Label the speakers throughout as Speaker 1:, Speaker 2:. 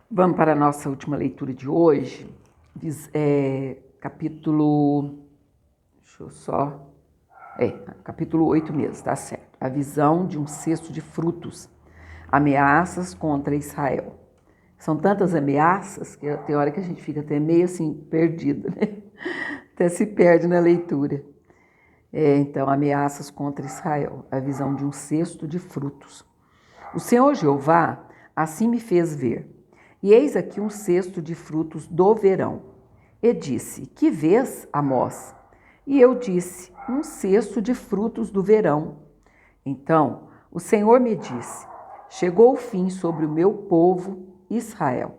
Speaker 1: Vamos para a nossa última leitura de hoje, capítulo, capítulo 8 mesmo, tá certo. A visão de um cesto de frutos, ameaças contra Israel. São tantas ameaças que tem hora que a gente fica até meio assim, perdido, né? Até se perde na leitura. Então, ameaças contra Israel, a visão de um cesto de frutos. O Senhor Jeová assim me fez ver, e eis aqui um cesto de frutos do verão. E disse, que vês, Amós? E eu disse, um cesto de frutos do verão. Então o Senhor me disse, chegou o fim sobre o meu povo Israel.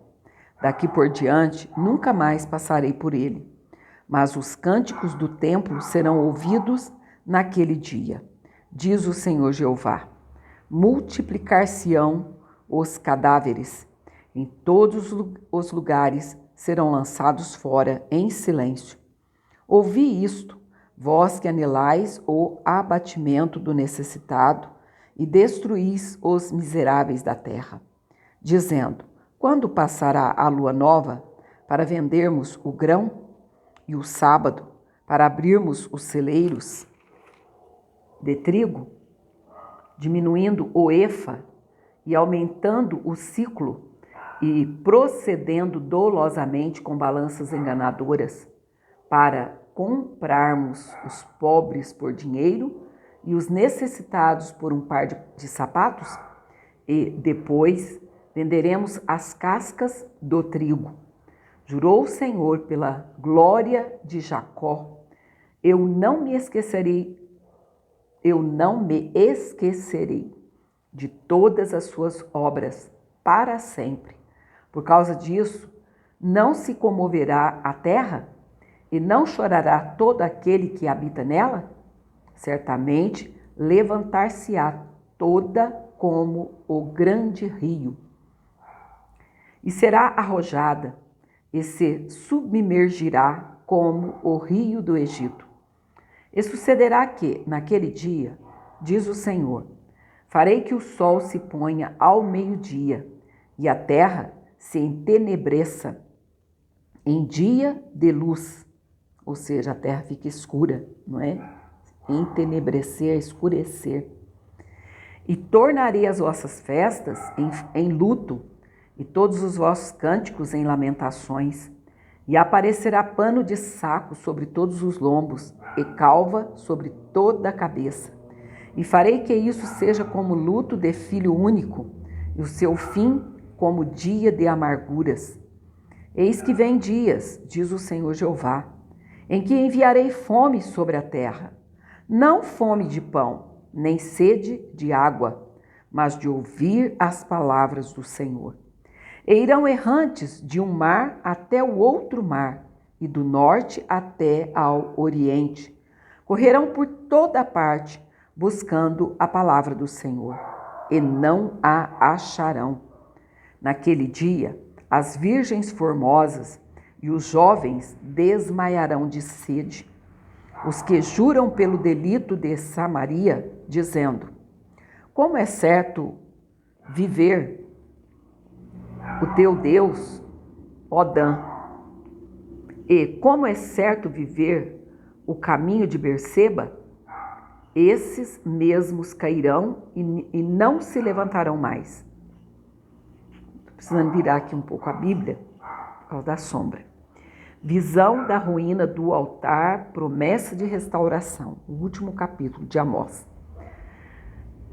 Speaker 1: Daqui por diante nunca mais passarei por ele. Mas os cânticos do templo serão ouvidos naquele dia, diz o Senhor Jeová. Multiplicar-se-ão os cadáveres, em todos os lugares serão lançados fora em silêncio. Ouvi isto, vós que anelais o abatimento do necessitado e destruís os miseráveis da terra, dizendo, quando passará a lua nova para vendermos o grão e o sábado para abrirmos os celeiros de trigo, diminuindo o efa e aumentando o ciclo e procedendo dolosamente com balanças enganadoras para comprarmos os pobres por dinheiro e os necessitados por um par de sapatos? E depois venderemos as cascas do trigo. Jurou o Senhor pela glória de Jacó, eu não me esquecerei de todas as suas obras para sempre. Por causa disso, não se comoverá a terra e não chorará todo aquele que habita nela? Certamente levantar-se-á toda como o grande rio, e será arrojada, e se submergirá como o rio do Egito. E sucederá que, naquele dia, diz o Senhor, farei que o sol se ponha ao meio-dia, e a terra se entenebreça em dia de luz, ou seja, a terra fica escura, não é? Entenebrecer, escurecer. E tornarei as vossas festas em luto, e todos os vossos cânticos em lamentações. E aparecerá pano de saco sobre todos os lombos, e calva sobre toda a cabeça. E farei que isso seja como luto de filho único, e o seu fim como dia de amarguras. Eis que vem dias, diz o Senhor Jeová, em que enviarei fome sobre a terra, não fome de pão, nem sede de água, mas de ouvir as palavras do Senhor. E irão errantes de um mar até o outro mar, e do norte até ao oriente. Correrão por toda parte, buscando a palavra do Senhor, e não a acharão. Naquele dia, as virgens formosas e os jovens desmaiarão de sede. Os que juram pelo delito de Samaria, dizendo, como é certo viver o teu Deus, ó Dan, e como é certo viver o caminho de Berseba, esses mesmos cairão e não se levantarão mais. Estou precisando virar aqui um pouco a Bíblia, por causa da sombra. Visão da ruína do altar, promessa de restauração, o último capítulo de Amós.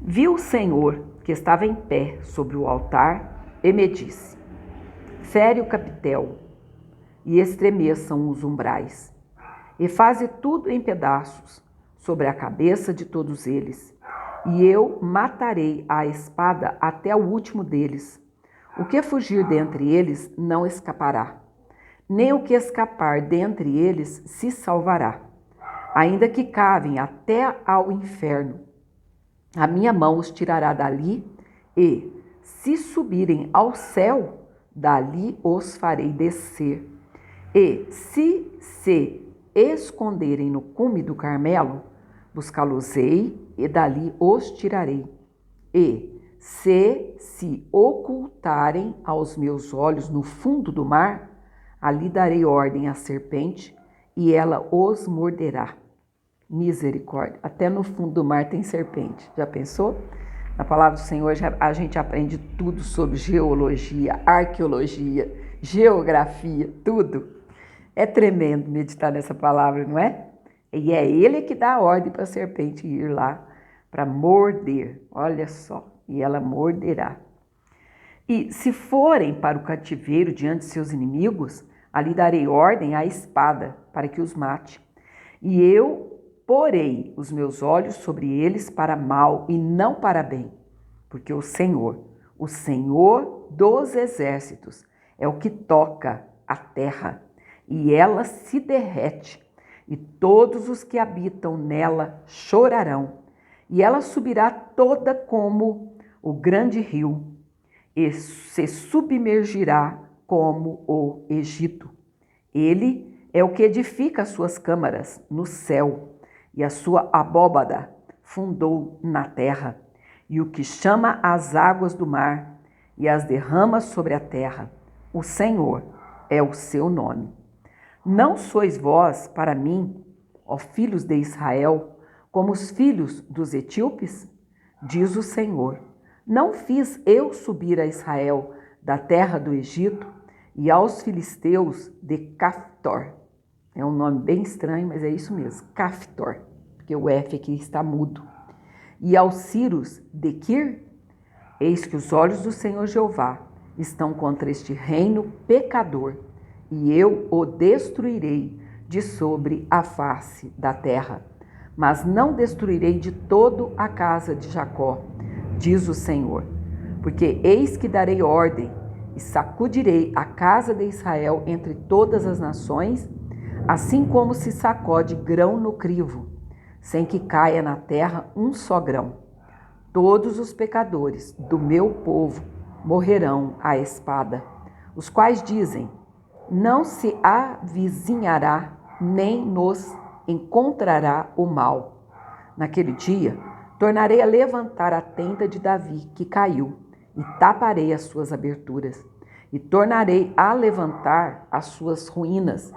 Speaker 1: Viu o Senhor que estava em pé sobre o altar e me disse, fere o capitel e estremeçam os umbrais, e faze tudo em pedaços sobre a cabeça de todos eles, e eu matarei a espada até o último deles. O que fugir dentre eles não escapará, nem o que escapar dentre eles se salvará. Ainda que cavem até ao inferno, a minha mão os tirará dali, e, se subirem ao céu, dali os farei descer. E, se esconderem no cume do Carmelo, buscá-los-ei, e dali os tirarei. E, se ocultarem aos meus olhos no fundo do mar, ali darei ordem à serpente e ela os morderá. Misericórdia, até no fundo do mar tem serpente, já pensou? Na palavra do Senhor a gente aprende tudo sobre geologia, arqueologia, geografia, tudo. É tremendo meditar nessa palavra, não é? E é ele que dá a ordem para a serpente ir lá para morder, olha só, e ela morderá. E se forem para o cativeiro diante de seus inimigos, ali darei ordem à espada para que os mate. E eu porei os meus olhos sobre eles para mal e não para bem, porque o Senhor dos exércitos, é o que toca a terra, e ela se derrete, e todos os que habitam nela chorarão, e ela subirá toda como o grande rio, e se submergirá como o Egito. Ele é o que edifica as suas câmaras no céu, e a sua abóbada fundou na terra, e o que chama as águas do mar e as derrama sobre a terra. O Senhor é o seu nome. Não sois vós para mim, ó filhos de Israel, como os filhos dos etíopes? Diz o Senhor. Não fiz eu subir a Israel da terra do Egito e aos filisteus de Caftor. É um nome bem estranho, mas é isso mesmo, Caftor, porque o F aqui está mudo. E aos Círios de Quir, eis que os olhos do Senhor Jeová estão contra este reino pecador, e eu o destruirei de sobre a face da terra. Mas não destruirei de todo a casa de Jacó, diz o Senhor, porque eis que darei ordem e sacudirei a casa de Israel entre todas as nações, assim como se sacode grão no crivo, sem que caia na terra um só grão. Todos os pecadores do meu povo morrerão à espada, os quais dizem, não se avizinhará, nem nos encontrará o mal. Naquele dia, tornarei a levantar a tenda de Davi, que caiu, e taparei as suas aberturas, e tornarei a levantar as suas ruínas,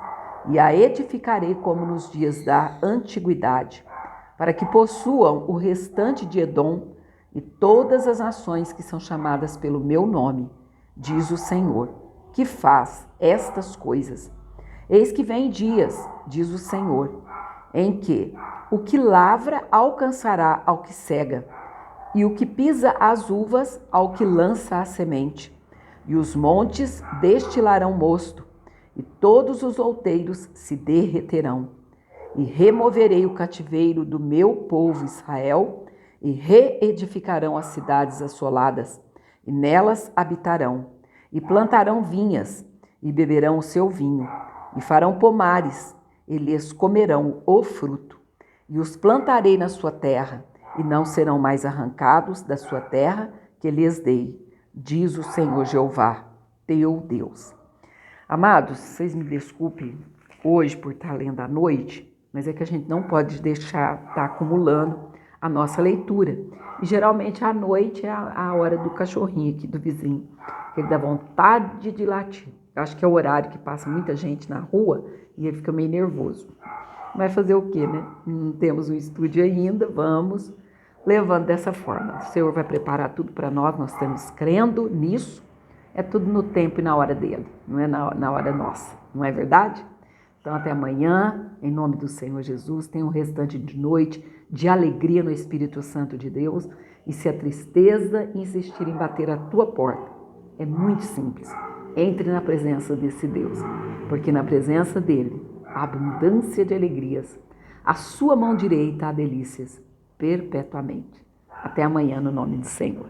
Speaker 1: e a edificarei como nos dias da antiguidade, para que possuam o restante de Edom e todas as nações que são chamadas pelo meu nome, diz o Senhor, que faz estas coisas. Eis que vem dias, diz o Senhor, em que o que lavra alcançará ao que cega, e o que pisa as uvas ao que lança a semente, e os montes destilarão mosto, e todos os outeiros se derreterão. E removerei o cativeiro do meu povo Israel, e reedificarão as cidades assoladas, e nelas habitarão, e plantarão vinhas, e beberão o seu vinho, e farão pomares, e lhes comerão o fruto. E os plantarei na sua terra, e não serão mais arrancados da sua terra que lhes dei, diz o Senhor Jeová, teu Deus. Amados, vocês me desculpem hoje por estar lendo à noite, mas é que a gente não pode deixar estar acumulando a nossa leitura. E geralmente à noite é a hora do cachorrinho aqui do vizinho, que ele dá vontade de latir. Eu acho que é o horário que passa muita gente na rua e ele fica meio nervoso. Vai fazer o quê, né? Não temos um estúdio ainda, vamos levando dessa forma. O Senhor vai preparar tudo para nós estamos crendo nisso. É tudo no tempo e na hora dele, não é na hora nossa, não é verdade? Então até amanhã, em nome do Senhor Jesus, tenha um restante de noite de alegria no Espírito Santo de Deus, e se a tristeza insistir em bater a tua porta, é muito simples, entre na presença desse Deus, porque na presença dele há abundância de alegrias, a sua mão direita há delícias perpetuamente. Até amanhã no nome do Senhor.